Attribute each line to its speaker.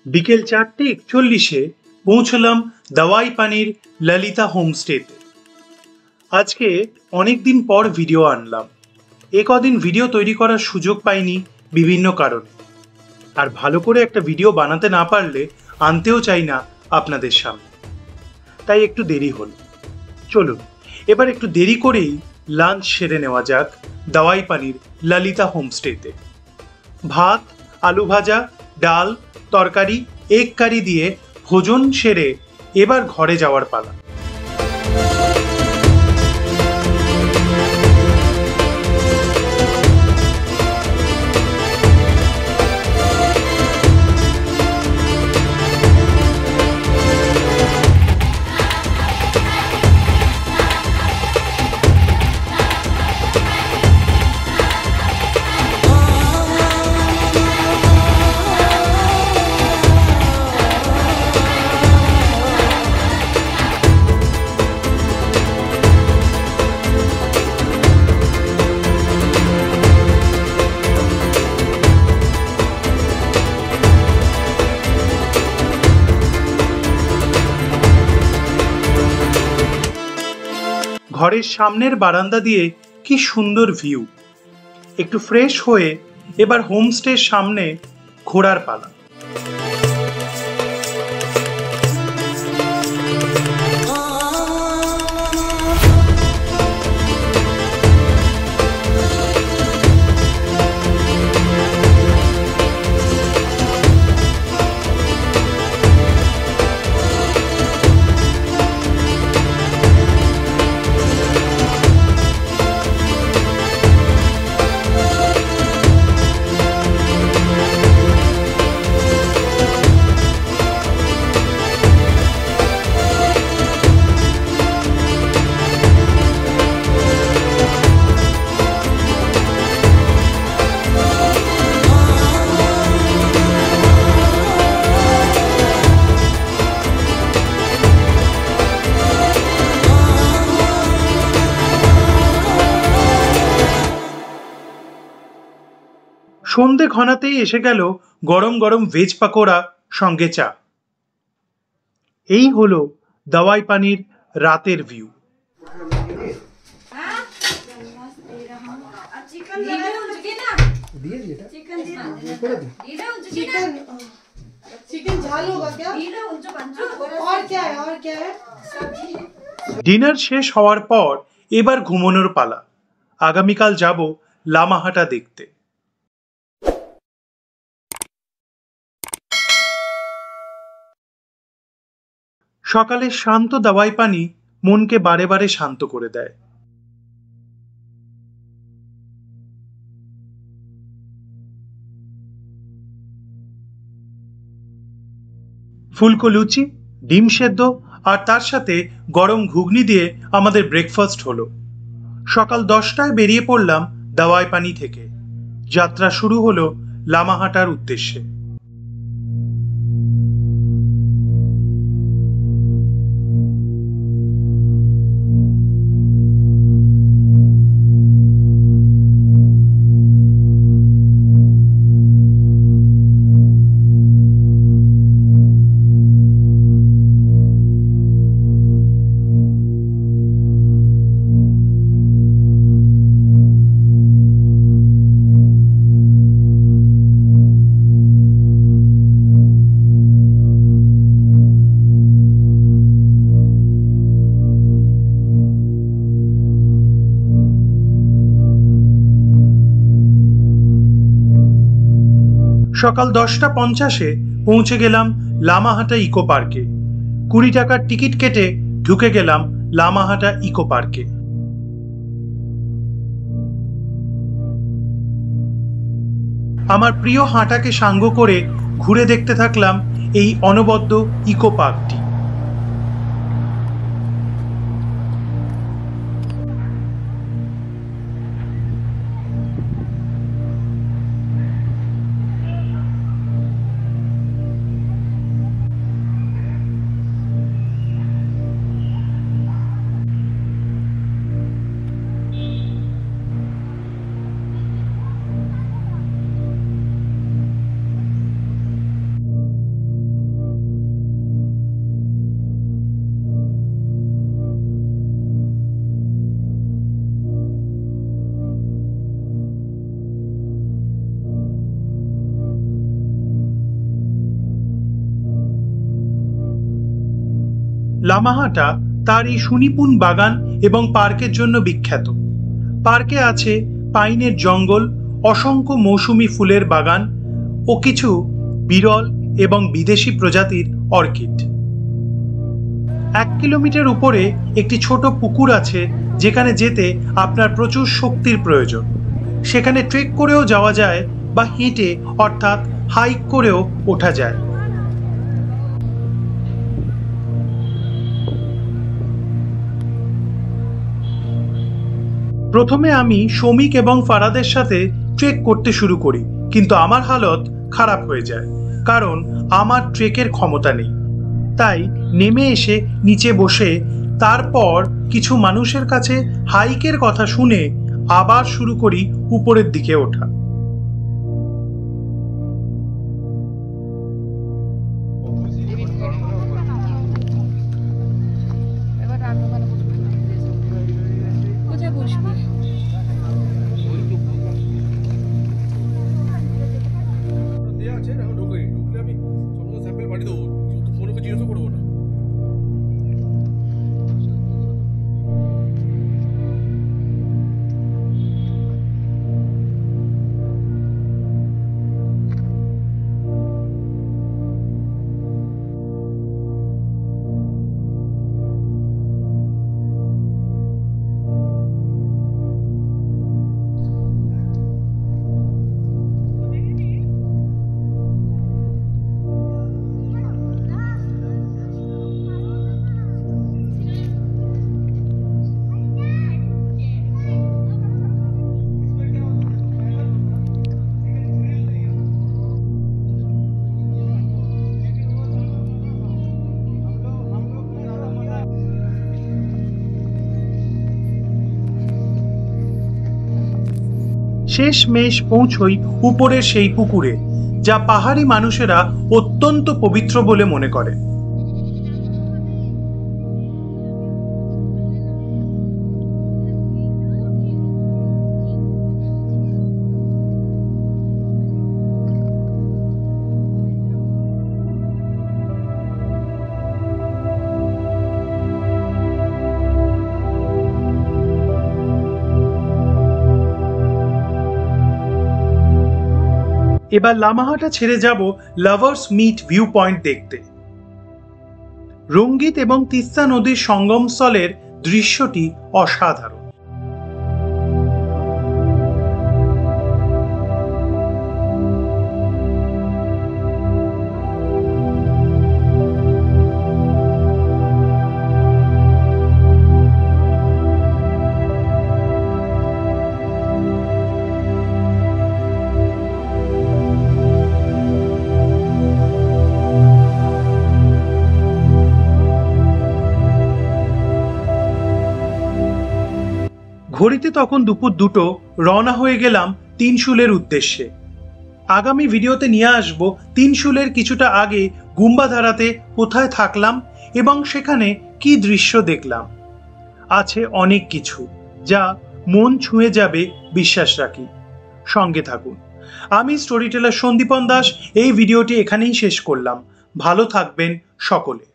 Speaker 1: বিকেল 4:41 পৌঁছলাম দাওয়াই পানির ললিতা হোমস্টেতে। আজকে অনেকদিন পর ভিডিও আনলাম। কদিন ভিডিও তৈরি করার সুযোগ পাইনি বিভিন্ন কারণে, আর ভালো করে একটা ভিডিও বানাতে না পারলে আনতেও চাই না আপনাদের সামনে, তাই একটু দেরি হলো। চলুন এবার একটু দেরি করেই লাঞ্চ সেরে নেওয়া যাক দাওয়াই পানির ললিতা হোমস্টেতে। ভাত, আলু ভাজা, ডাল, তরকারি, এগ কারি দিয়ে ভোজন সেরে এবার ঘরে যাওয়ার পালা। ঘরের সামনের বারান্দা দিয়ে কি সুন্দর ভিউ। একটু ফ্রেশ হয়ে এবার হোমস্টের সামনে ঘোরার পালা। সন্ধে ঘনাতেই এসে গেল গরম গরম ভেজ পাকোড়া সঙ্গে চা। এই হলো দাওয়াই পানির রাতের ভিউ। ডিনার শেষ হওয়ার পর এবার ঘুমানোর পালা। আগামীকাল যাব লামাহাটা দেখতে। সকালের শান্ত দাওয়াই পানি মনকে বারে বারে শান্ত করে দেয়। ফুলকো লুচি, ডিম সেদ্ধ আর তার সাথে গরম ঘুগনি দিয়ে আমাদের ব্রেকফাস্ট হলো। সকাল 10টায় বেরিয়ে পড়লাম দাওয়াই পানি থেকে। যাত্রা শুরু হলো লামাহাটার উদ্দেশ্যে। সকাল 10:50 পৌঁছে গেলাম লামাহাটা ইকো পার্কে। 20 টাকার টিকিট কেটে ঢুকে গেলাম লামাহাটা ইকো পার্কে। আমার প্রিয় হাঁটাকে সাঙ্গ করে ঘুরে দেখতে থাকলাম এই অনবদ্য ইকো পার্কটি। লামাহাটা তার এই সুনিপুণ বাগান এবং পার্কের জন্য বিখ্যাত। পার্কে আছে পাইনের জঙ্গল, অসংখ্য মৌসুমী ফুলের বাগান ও কিছু বিরল এবং বিদেশি প্রজাতির অর্কিড। 1 কিলোমিটার উপরে একটি ছোট পুকুর আছে যেখানে যেতে আপনার প্রচুর শক্তির প্রয়োজন। সেখানে ট্রেক করেও যাওয়া যায় বা হেঁটে অর্থাৎ হাইক করেও ওঠা যায়। প্রথমে আমি শমিক এবং ফারাদের সাথে ট্রেক করতে শুরু করি, কিন্তু আমার হালত খারাপ হয়ে যায় কারণ আমার ট্রেকের ক্ষমতা নেই। তাই নেমে এসে নিচে বসে তারপর কিছু মানুষের কাছে হাইকের কথা শুনে আবার শুরু করি উপরের দিকে ওঠা। শেষমেশ পৌঁছই উপরের সেই পুকুরে, যা পাহাড়ি মানুষেরা অত্যন্ত পবিত্র বলে মনে করে। এবার লামাহাটা ছেড়ে যাব লাভার্স মিট ভিউ পয়েন্ট দেখতে। রঙ্গিত এবং তিস্তা নদীর সঙ্গমস্থলের দৃশ্যটি অসাধারণ। ঘড়িতে তখন দুপুর 2টো। রওনা হয়ে গেলাম তিনশুলের উদ্দেশ্যে। আগামী ভিডিওতে নিয়ে আসব তিনশুলের কিছুটা আগে গুম্বাধারাতে কোথায় থাকলাম এবং সেখানে কি দৃশ্য দেখলাম। আছে অনেক কিছু যা মন ছুঁয়ে যাবে বিশ্বাস রাখি। সঙ্গে থাকুন। আমি স্টোরি টেলার সন্দীপন দাস এই ভিডিওটি এখানেই শেষ করলাম। ভালো থাকবেন সকলে।